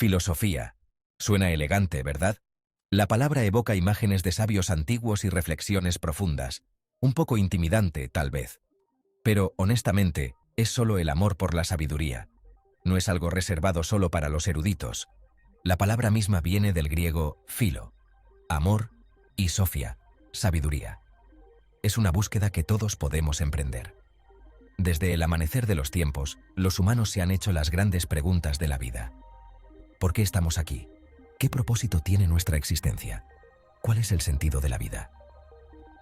Filosofía. Suena elegante, ¿verdad? La palabra evoca imágenes de sabios antiguos y reflexiones profundas, un poco intimidante, tal vez. Pero, honestamente, es solo el amor por la sabiduría. No es algo reservado solo para los eruditos. La palabra misma viene del griego philo, amor, y sophia, sabiduría. Es una búsqueda que todos podemos emprender. Desde el amanecer de los tiempos, los humanos se han hecho las grandes preguntas de la vida. ¿Por qué estamos aquí? ¿Qué propósito tiene nuestra existencia? ¿Cuál es el sentido de la vida?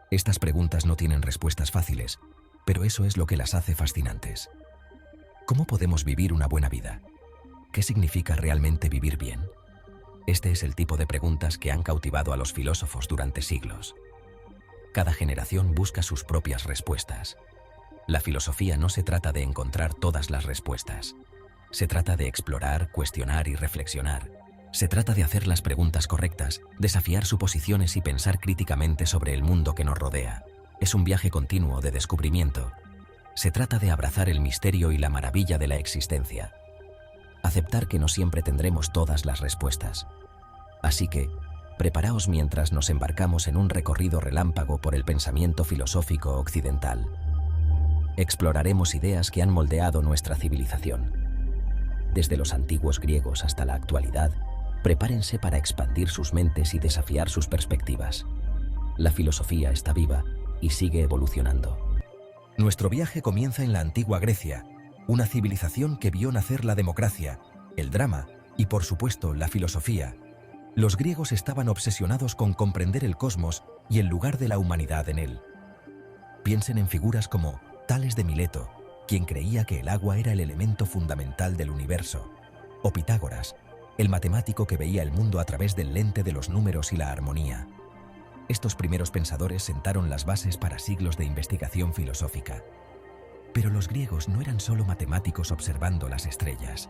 Estas preguntas no tienen respuestas fáciles, pero eso es lo que las hace fascinantes. ¿Cómo podemos vivir una buena vida? ¿Qué significa realmente vivir bien? Este es el tipo de preguntas que han cautivado a los filósofos durante siglos. Cada generación busca sus propias respuestas. La filosofía no se trata de encontrar todas las respuestas. Se trata de explorar, cuestionar y reflexionar. Se trata de hacer las preguntas correctas, desafiar suposiciones y pensar críticamente sobre el mundo que nos rodea. Es un viaje continuo de descubrimiento. Se trata de abrazar el misterio y la maravilla de la existencia. Aceptar que no siempre tendremos todas las respuestas. Así que, preparaos mientras nos embarcamos en un recorrido relámpago por el pensamiento filosófico occidental. Exploraremos ideas que han moldeado nuestra civilización. Desde los antiguos griegos hasta la actualidad, prepárense para expandir sus mentes y desafiar sus perspectivas. La filosofía está viva y sigue evolucionando. Nuestro viaje comienza en la antigua Grecia, una civilización que vio nacer la democracia, el drama y, por supuesto, la filosofía. Los griegos estaban obsesionados con comprender el cosmos y el lugar de la humanidad en él. Piensen en figuras como Tales de Mileto, quien creía que el agua era el elemento fundamental del universo, o Pitágoras, el matemático que veía el mundo a través del lente de los números y la armonía. Estos primeros pensadores sentaron las bases para siglos de investigación filosófica. Pero los griegos no eran solo matemáticos observando las estrellas.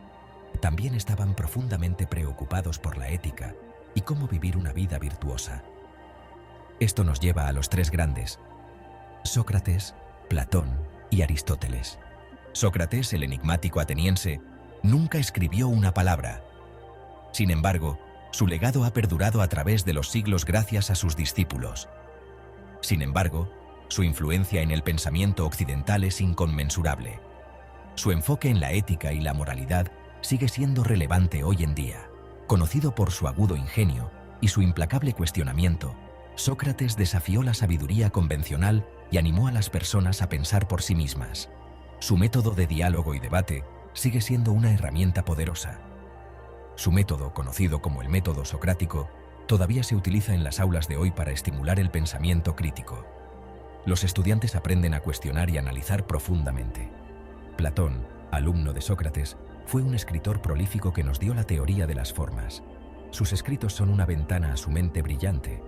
También estaban profundamente preocupados por la ética y cómo vivir una vida virtuosa. Esto nos lleva a los tres grandes: Sócrates, Platón y Aristóteles. Sócrates, el enigmático ateniense, nunca escribió una palabra. Sin embargo, su legado ha perdurado a través de los siglos gracias a sus discípulos. Sin embargo, su influencia en el pensamiento occidental es inconmensurable. Su enfoque en la ética y la moralidad sigue siendo relevante hoy en día. Conocido por su agudo ingenio y su implacable cuestionamiento, Sócrates desafió la sabiduría convencional y animó a las personas a pensar por sí mismas. Su método de diálogo y debate sigue siendo una herramienta poderosa. Su método, conocido como el método socrático, todavía se utiliza en las aulas de hoy para estimular el pensamiento crítico. Los estudiantes aprenden a cuestionar y analizar profundamente. Platón, alumno de Sócrates, fue un escritor prolífico que nos dio la teoría de las formas. Sus escritos son una ventana a su mente brillante.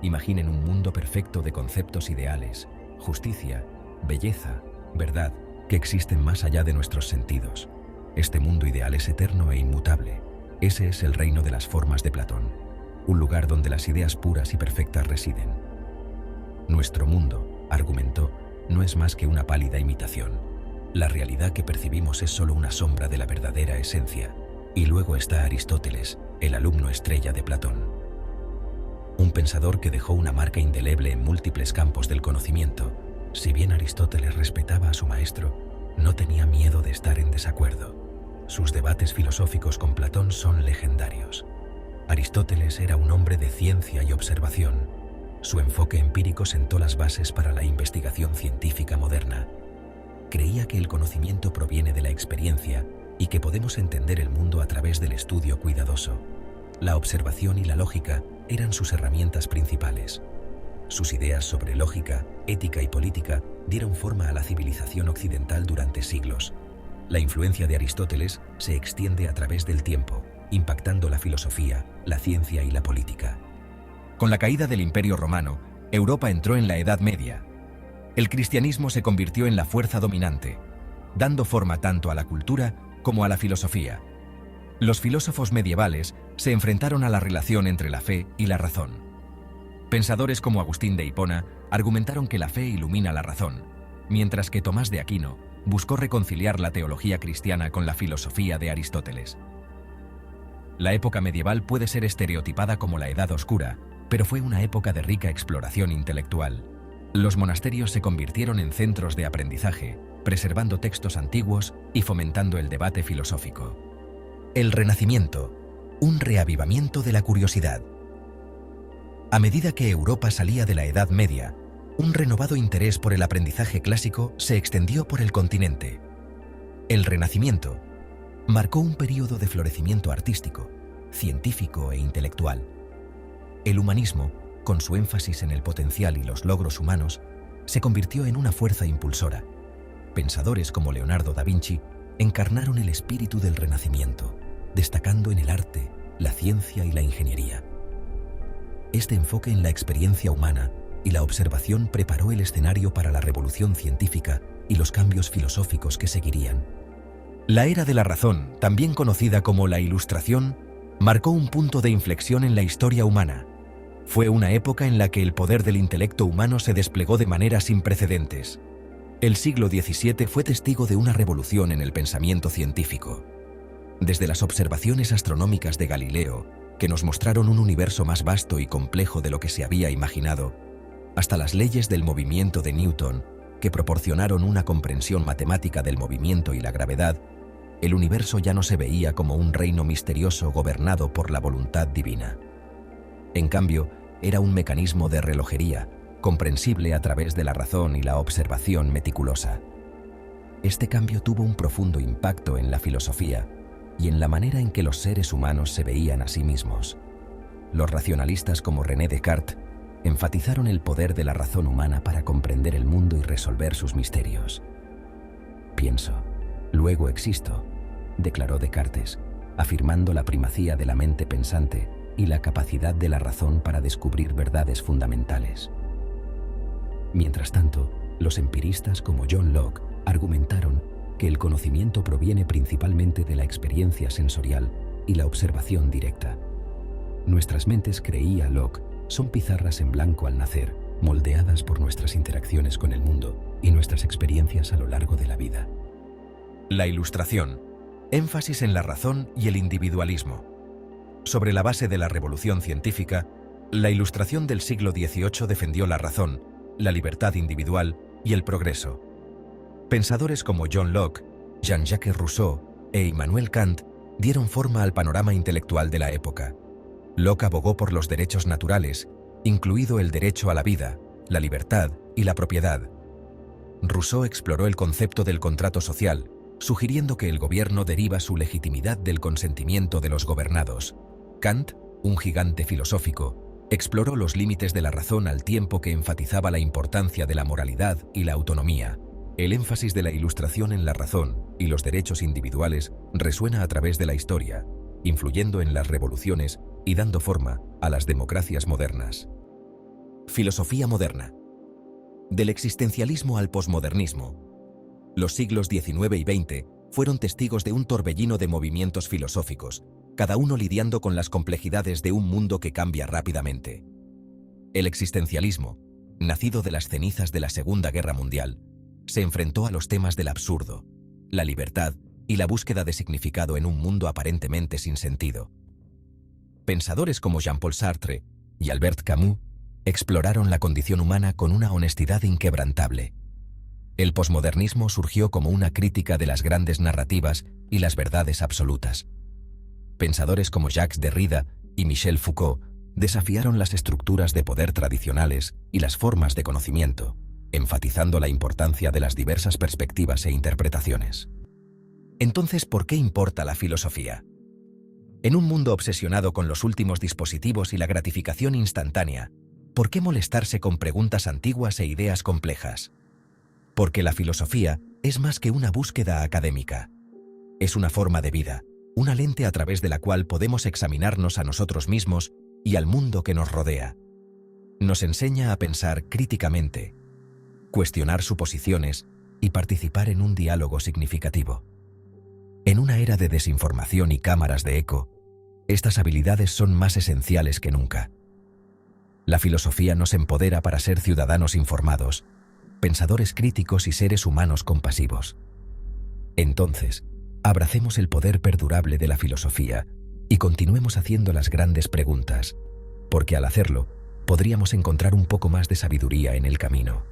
Imaginen un mundo perfecto de conceptos ideales, justicia, belleza, verdad, que existen más allá de nuestros sentidos. Este mundo ideal es eterno e inmutable. Ese es el reino de las formas de Platón, un lugar donde las ideas puras y perfectas residen. Nuestro mundo, argumentó, no es más que una pálida imitación. La realidad que percibimos es solo una sombra de la verdadera esencia. Y luego está Aristóteles, el alumno estrella de Platón. Un pensador que dejó una marca indeleble en múltiples campos del conocimiento. Si bien Aristóteles respetaba a su maestro, no tenía miedo de estar en desacuerdo. Sus debates filosóficos con Platón son legendarios. Aristóteles era un hombre de ciencia y observación. Su enfoque empírico sentó las bases para la investigación científica moderna. Creía que el conocimiento proviene de la experiencia y que podemos entender el mundo a través del estudio cuidadoso. La observación y la lógica eran sus herramientas principales. Sus ideas sobre lógica, ética y política dieron forma a la civilización occidental durante siglos. La influencia de Aristóteles se extiende a través del tiempo, impactando la filosofía, la ciencia y la política. Con la caída del Imperio Romano, Europa entró en la Edad Media. El cristianismo se convirtió en la fuerza dominante, dando forma tanto a la cultura como a la filosofía. Los filósofos medievales se enfrentaron a la relación entre la fe y la razón. Pensadores como Agustín de Hipona argumentaron que la fe ilumina la razón, mientras que Tomás de Aquino buscó reconciliar la teología cristiana con la filosofía de Aristóteles. La época medieval puede ser estereotipada como la Edad Oscura, pero fue una época de rica exploración intelectual. Los monasterios se convirtieron en centros de aprendizaje, preservando textos antiguos y fomentando el debate filosófico. El Renacimiento, un reavivamiento de la curiosidad. A medida que Europa salía de la Edad Media, un renovado interés por el aprendizaje clásico se extendió por el continente. El Renacimiento marcó un período de florecimiento artístico, científico e intelectual. El humanismo, con su énfasis en el potencial y los logros humanos, se convirtió en una fuerza impulsora. Pensadores como Leonardo da Vinci encarnaron el espíritu del Renacimiento, destacando en el arte, la ciencia y la ingeniería. Este enfoque en la experiencia humana y la observación preparó el escenario para la revolución científica y los cambios filosóficos que seguirían. La era de la razón, también conocida como la Ilustración, marcó un punto de inflexión en la historia humana. Fue una época en la que el poder del intelecto humano se desplegó de manera sin precedentes. El siglo XVII fue testigo de una revolución en el pensamiento científico. Desde las observaciones astronómicas de Galileo, que nos mostraron un universo más vasto y complejo de lo que se había imaginado, hasta las leyes del movimiento de Newton, que proporcionaron una comprensión matemática del movimiento y la gravedad, el universo ya no se veía como un reino misterioso gobernado por la voluntad divina. En cambio, era un mecanismo de relojería, comprensible a través de la razón y la observación meticulosa. Este cambio tuvo un profundo impacto en la filosofía y en la manera en que los seres humanos se veían a sí mismos. Los racionalistas como René Descartes enfatizaron el poder de la razón humana para comprender el mundo y resolver sus misterios. Pienso, luego existo, declaró Descartes, afirmando la primacía de la mente pensante y la capacidad de la razón para descubrir verdades fundamentales. Mientras tanto, los empiristas como John Locke argumentaron que el conocimiento proviene principalmente de la experiencia sensorial y la observación directa. Nuestras mentes, creía Locke, son pizarras en blanco al nacer, moldeadas por nuestras interacciones con el mundo y nuestras experiencias a lo largo de la vida. La Ilustración. Énfasis en la razón y el individualismo. Sobre la base de la revolución científica, la Ilustración del siglo XVIII defendió la razón, la libertad individual y el progreso. Pensadores como John Locke, Jean-Jacques Rousseau e Immanuel Kant dieron forma al panorama intelectual de la época. Locke abogó por los derechos naturales, incluido el derecho a la vida, la libertad y la propiedad. Rousseau exploró el concepto del contrato social, sugiriendo que el gobierno deriva su legitimidad del consentimiento de los gobernados. Kant, un gigante filosófico, exploró los límites de la razón al tiempo que enfatizaba la importancia de la moralidad y la autonomía. El énfasis de la Ilustración en la razón y los derechos individuales resuena a través de la historia, influyendo en las revoluciones y dando forma a las democracias modernas. Filosofía moderna. Del existencialismo al posmodernismo. Los siglos XIX y XX fueron testigos de un torbellino de movimientos filosóficos, cada uno lidiando con las complejidades de un mundo que cambia rápidamente. El existencialismo, nacido de las cenizas de la Segunda Guerra Mundial, se enfrentó a los temas del absurdo, la libertad y la búsqueda de significado en un mundo aparentemente sin sentido. Pensadores como Jean-Paul Sartre y Albert Camus exploraron la condición humana con una honestidad inquebrantable. El posmodernismo surgió como una crítica de las grandes narrativas y las verdades absolutas. Pensadores como Jacques Derrida y Michel Foucault desafiaron las estructuras de poder tradicionales y las formas de conocimiento, enfatizando la importancia de las diversas perspectivas e interpretaciones. Entonces, ¿por qué importa la filosofía? En un mundo obsesionado con los últimos dispositivos y la gratificación instantánea, ¿por qué molestarse con preguntas antiguas e ideas complejas? Porque la filosofía es más que una búsqueda académica. Es una forma de vida, una lente a través de la cual podemos examinarnos a nosotros mismos y al mundo que nos rodea. Nos enseña a pensar críticamente, cuestionar suposiciones y participar en un diálogo significativo. En una era de desinformación y cámaras de eco, estas habilidades son más esenciales que nunca. La filosofía nos empodera para ser ciudadanos informados, pensadores críticos y seres humanos compasivos. Entonces, abracemos el poder perdurable de la filosofía y continuemos haciendo las grandes preguntas, porque al hacerlo, podríamos encontrar un poco más de sabiduría en el camino.